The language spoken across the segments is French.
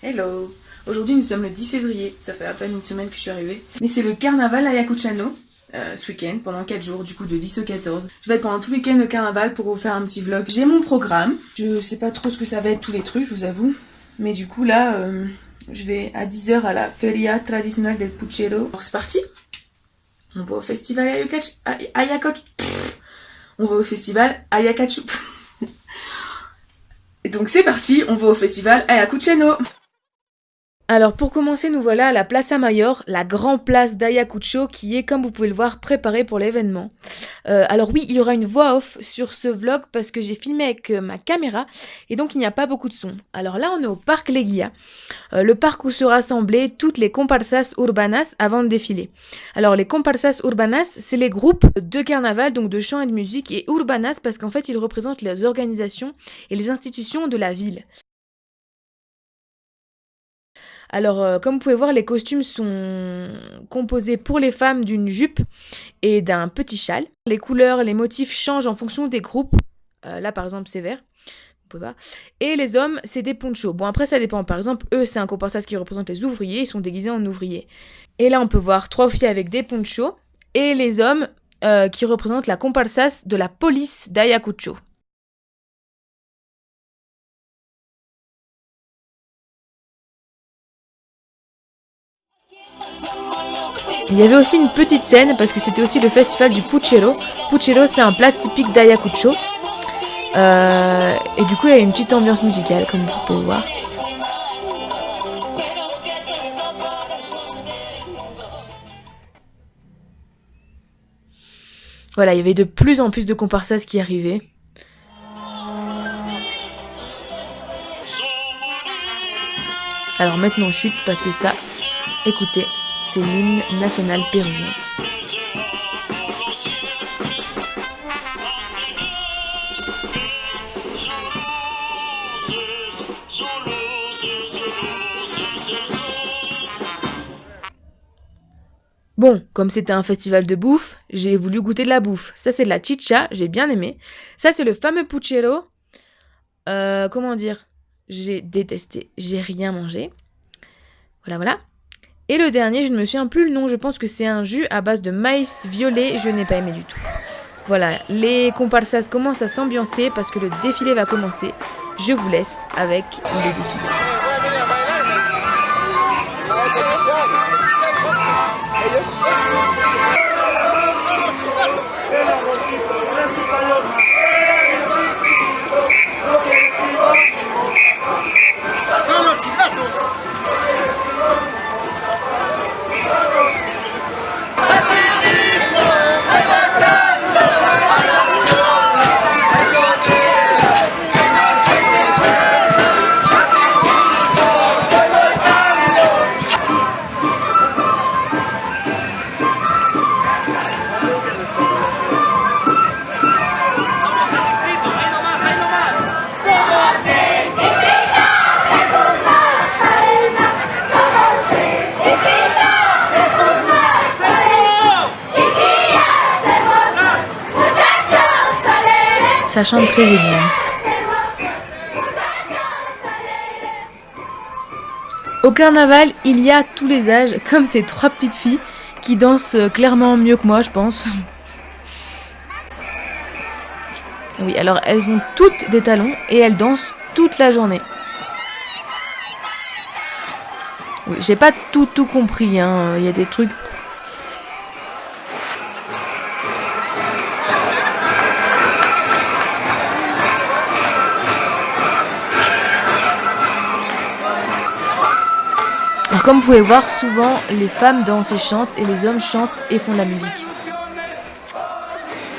Hello! Aujourd'hui nous sommes le 10 février, ça fait à peine une semaine que je suis arrivée. Mais c'est le carnaval à Ayacuchano, ce week-end, pendant 4 jours, du coup de 10 au 14. Je vais être pendant tout le week-end au carnaval pour vous faire un petit vlog. J'ai mon programme, je sais pas trop ce que ça va être tous les trucs, je vous avoue. Mais du coup là, je vais à 10h à la Feria Tradicional del Puchero. Alors c'est parti! On va au festival On va au festival Ayacucho. Et donc c'est parti, on va au festival Ayacuchano. Alors pour commencer, nous voilà à la Plaza Mayor, la grande place d'Ayacucho qui est, comme vous pouvez le voir, préparée pour l'événement. Alors oui, il y aura une voix off sur ce vlog parce que j'ai filmé avec ma caméra et donc il n'y a pas beaucoup de son. Alors là, on est au parc Leguía, le parc où se rassemblaient toutes les comparsas urbanas avant de défiler. Alors les comparsas urbanas, c'est les groupes de carnaval, donc de chant et de musique, et urbanas parce qu'en fait, ils représentent les organisations et les institutions de la ville. Alors, comme vous pouvez voir, les costumes sont composés pour les femmes d'une jupe et d'un petit châle. Les couleurs, les motifs changent en fonction des groupes. Là, par exemple, c'est vert. Vous pouvez voir. Et les hommes, c'est des ponchos. Bon, après, ça dépend. Par exemple, eux, c'est un comparsas qui représente les ouvriers. Ils sont déguisés en ouvriers. Et là, on peut voir 3 filles avec des ponchos. Et les hommes qui représentent la comparsas de la police d'Ayacucho. Il y avait aussi une petite scène parce que c'était aussi le festival du Puchero. Puchero, c'est un plat typique d'Ayacucho. Et du coup, il y a une petite ambiance musicale, comme vous pouvez voir. Voilà, il y avait de plus en plus de comparsas qui arrivaient. Alors maintenant, chute parce que ça, écoutez, c'est l'hymne national péruvien. Bon, comme c'était un festival de bouffe, j'ai voulu goûter de la bouffe. Ça, c'est de la chicha, j'ai bien aimé. Ça, c'est le fameux puchero. Comment dire? J'ai détesté, j'ai rien mangé. Voilà. Et le dernier, je ne me souviens plus le nom, je pense que c'est un jus à base de maïs violet, je n'ai pas aimé du tout. Voilà, les comparsas commencent à s'ambiancer parce que le défilé va commencer. Je vous laisse avec le défilé. Ça chante très aigu. Au carnaval, il y a tous les âges, comme ces 3 petites filles qui dansent clairement mieux que moi, je pense. Oui, alors elles ont toutes des talons et elles dansent toute la journée. Oui, j'ai pas tout compris, hein. Il y a des trucs. Alors comme vous pouvez voir, souvent les femmes dansent et chantent et les hommes chantent et font de la musique.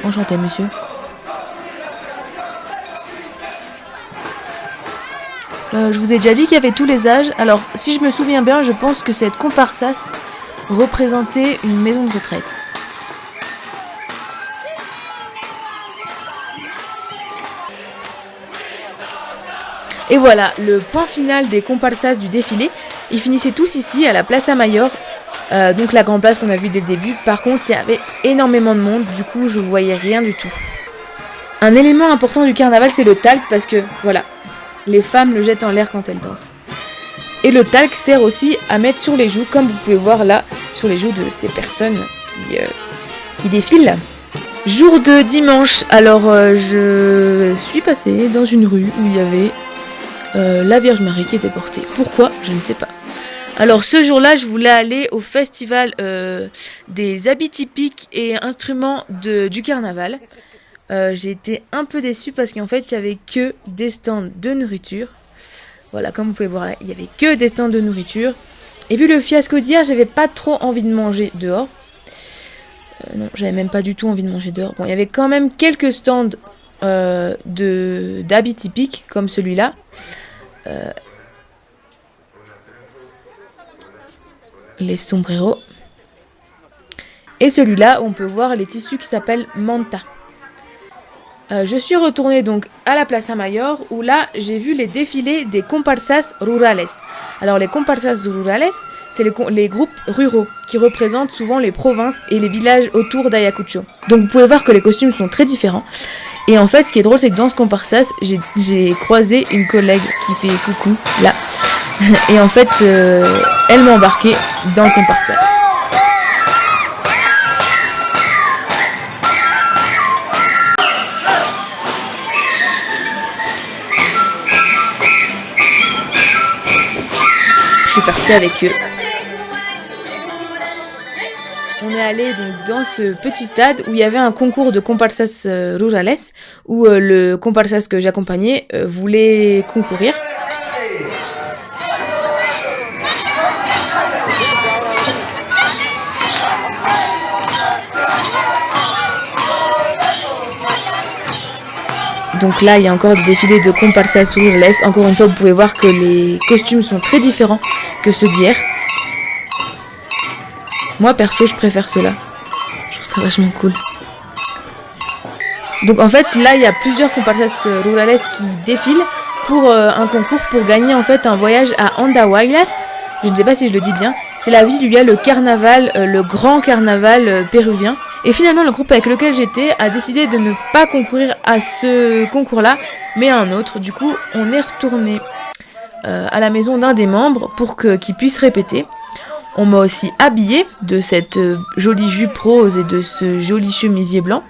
Enchanté, monsieur. Je vous ai déjà dit qu'il y avait tous les âges. Alors si je me souviens bien, je pense que cette comparsas représentait une maison de retraite. Et voilà, le point final des comparsas du défilé. Ils finissaient tous ici, à la Plaza Mayor, donc la grande place qu'on a vue dès le début. Par contre, il y avait énormément de monde, du coup, je voyais rien du tout. Un élément important du carnaval, c'est le talc, parce que, voilà, les femmes le jettent en l'air quand elles dansent. Et le talc sert aussi à mettre sur les joues, comme vous pouvez voir là, sur les joues de ces personnes qui défilent. Jour de dimanche, alors je suis passée dans une rue où il y avait la Vierge Marie qui était portée. Pourquoi? Je ne sais pas. Alors ce jour-là, je voulais aller au festival des habits typiques et instruments du carnaval. J'ai été un peu déçue parce qu'en fait, il n'y avait que des stands de nourriture. Voilà, comme vous pouvez voir là, il n'y avait que des stands de nourriture. Et vu le fiasco d'hier, j'avais pas trop envie de manger dehors. Non, j'avais même pas du tout envie de manger dehors. Bon, il y avait quand même quelques stands d'habits typiques, comme celui-là. Les sombreros. Et celui-là, on peut voir les tissus qui s'appellent manta. Je suis retournée donc à la Plaza Mayor où là j'ai vu les défilés des comparsas rurales. Alors les comparsas rurales, c'est les groupes ruraux qui représentent souvent les provinces et les villages autour d'Ayacucho. Donc vous pouvez voir que les costumes sont très différents. Et en fait ce qui est drôle c'est que dans ce comparsas j'ai croisé une collègue qui fait coucou là. Et en fait elle m'a embarquée dans le comparsas. Je suis partie avec eux. On est allé donc dans ce petit stade où il y avait un concours de comparsas rurales où le comparsas que j'accompagnais voulait concourir. Donc là, il y a encore des défilés de comparsas rurales. Encore une fois, vous pouvez voir que les costumes sont très différents que ceux d'hier. Moi, perso, je préfère ceux-là. Je trouve ça vachement cool. Donc en fait, là, il y a plusieurs comparsas rurales qui défilent pour un concours pour gagner en fait un voyage à Andahuaylas. Je ne sais pas si je le dis bien. C'est la ville où il y a le carnaval, le grand carnaval péruvien. Et finalement, le groupe avec lequel j'étais a décidé de ne pas concourir à ce concours-là, mais à un autre. Du coup, on est retourné à la maison d'un des membres pour qu'il puisse répéter. On m'a aussi habillée de cette jolie jupe rose et de ce joli chemisier blanc.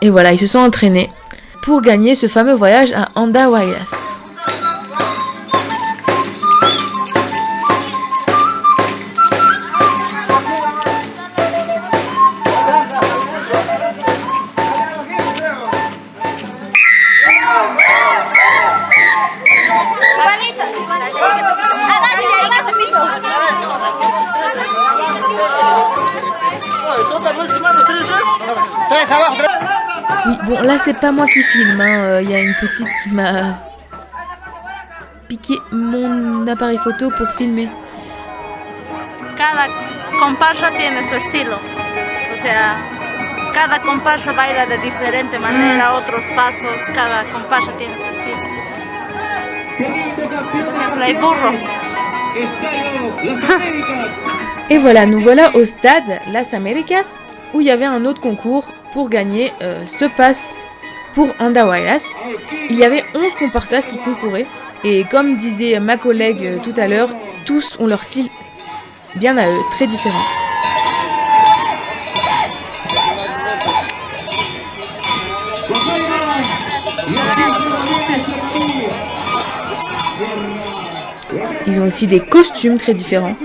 Et voilà, ils se sont entraînés pour gagner ce fameux voyage à Andahuaylas. Oui, bon là c'est pas moi qui filme, y a une petite qui m'a piqué mon appareil photo pour filmer. Cada comparsa tiene su estilo, o sea, cada comparsa baila de diferente manera, otros pasos, cada comparsa tiene su estilo. Por ejemplo, hay burro. Et voilà, nous voilà au stade Las Américas où il y avait un autre concours pour gagner ce pass pour Andahuaylas. Il y avait 11 comparsas qui concouraient et comme disait ma collègue tout à l'heure, tous ont leur style bien à eux, très différent. Ils ont aussi des costumes très différents.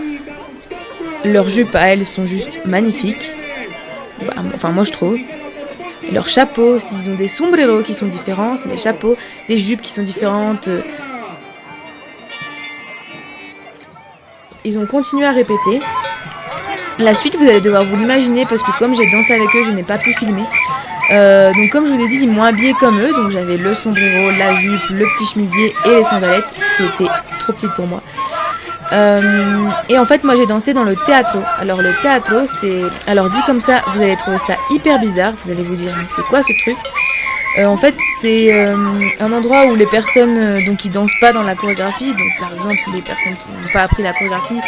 Leurs jupes à elles sont juste magnifiques. Enfin moi je trouve. Et leurs chapeaux, s'ils ont des sombreros qui sont différents, c'est les chapeaux, des jupes qui sont différentes. Ils ont continué à répéter. La suite vous allez devoir vous l'imaginer parce que comme j'ai dansé avec eux, je n'ai pas pu filmer. Donc comme je vous ai dit, ils m'ont habillée comme eux. Donc j'avais le sombrero, la jupe, le petit chemisier et les sandalettes qui étaient trop petites pour moi. Et en fait moi j'ai dansé dans le teatro. Alors le teatro c'est... Alors dit comme ça vous allez trouver ça hyper bizarre. Vous allez vous dire mais c'est quoi ce truc? En fait c'est un endroit où les personnes donc qui dansent pas dans la chorégraphie, donc par exemple les personnes qui n'ont pas appris la chorégraphie,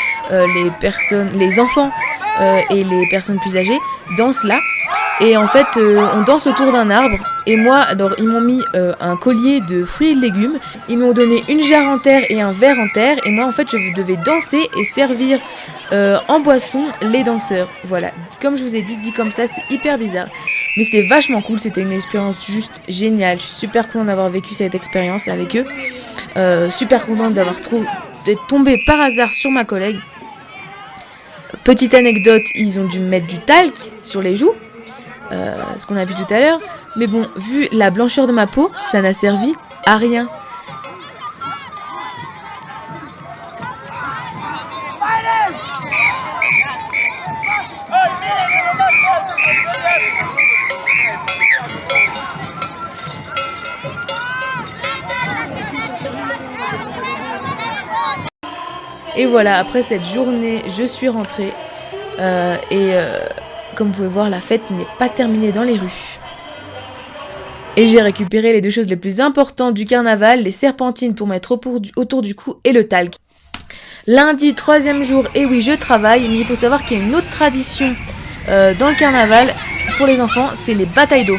les enfants et les personnes plus âgées dansent là. Et en fait, on danse autour d'un arbre. Et moi, alors ils m'ont mis un collier de fruits et de légumes. Ils m'ont donné une jarre en terre et un verre en terre. Et moi, en fait, je devais danser et servir en boisson les danseurs. Voilà, comme je vous ai dit comme ça, c'est hyper bizarre. Mais c'était vachement cool, c'était une expérience juste géniale. Je suis super contente d'avoir vécu cette expérience avec eux. Super contente d'être tombée par hasard sur ma collègue. Petite anecdote, ils ont dû me mettre du talc sur les joues. Ce qu'on a vu tout à l'heure. Mais bon, vu la blancheur de ma peau, ça n'a servi à rien. Et voilà, après cette journée, je suis rentrée. Comme vous pouvez voir, la fête n'est pas terminée dans les rues. Et j'ai récupéré les deux choses les plus importantes du carnaval, les serpentines pour mettre autour du cou et le talc. Lundi, 3e jour, et oui, je travaille, mais il faut savoir qu'il y a une autre tradition dans le carnaval pour les enfants, c'est les batailles d'eau.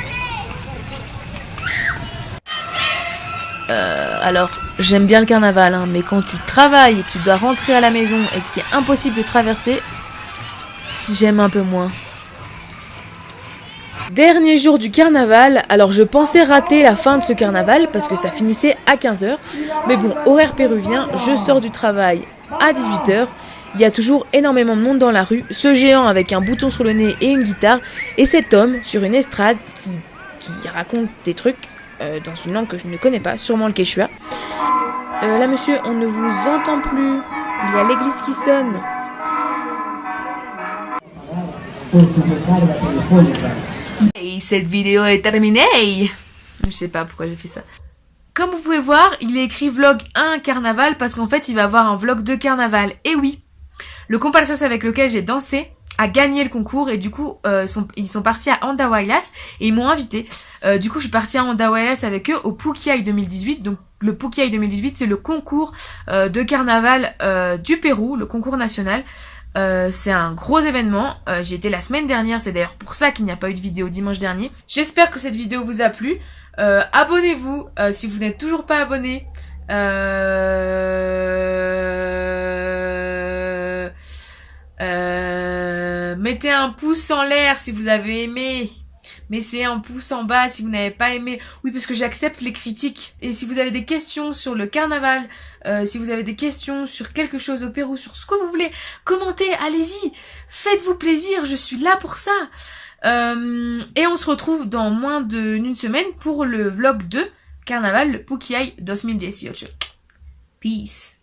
Alors, j'aime bien le carnaval, hein, mais quand tu travailles et que tu dois rentrer à la maison et qu'il est impossible de traverser, j'aime un peu moins. Dernier jour du carnaval, alors je pensais rater la fin de ce carnaval parce que ça finissait à 15h. Mais bon, horaire péruvien, je sors du travail à 18h. Il y a toujours énormément de monde dans la rue, ce géant avec un bouton sur le nez et une guitare, et cet homme sur une estrade qui raconte des trucs dans une langue que je ne connais pas, sûrement le quechua. Là monsieur, on ne vous entend plus, il y a l'église qui sonne. Et cette vidéo est terminée. Je sais pas pourquoi j'ai fait ça. Comme vous pouvez voir, il est écrit vlog 1 carnaval parce qu'en fait il va avoir un vlog 2 carnaval. Et oui, le comparsas avec lequel j'ai dansé a gagné le concours et du coup ils sont partis à Andahuaylas et ils m'ont invité. Du coup je suis partie à Andahuaylas avec eux au Pukiay 2018. Donc le Pukiay 2018 c'est le concours de carnaval du Pérou, le concours national. C'est un gros événement, j'y étais la semaine dernière, c'est d'ailleurs pour ça qu'il n'y a pas eu de vidéo dimanche dernier. J'espère que cette vidéo vous a plu, abonnez-vous si vous n'êtes toujours pas abonné. Mettez un pouce en l'air si vous avez aimé. Mettez un pouce en bas si vous n'avez pas aimé. Oui, parce que j'accepte les critiques. Et si vous avez des questions sur le carnaval, si vous avez des questions sur quelque chose au Pérou, sur ce que vous voulez, commentez, allez-y. Faites-vous plaisir, je suis là pour ça. Et on se retrouve dans moins d'une semaine pour le vlog 2 carnaval, le Pukiay 2018. Peace.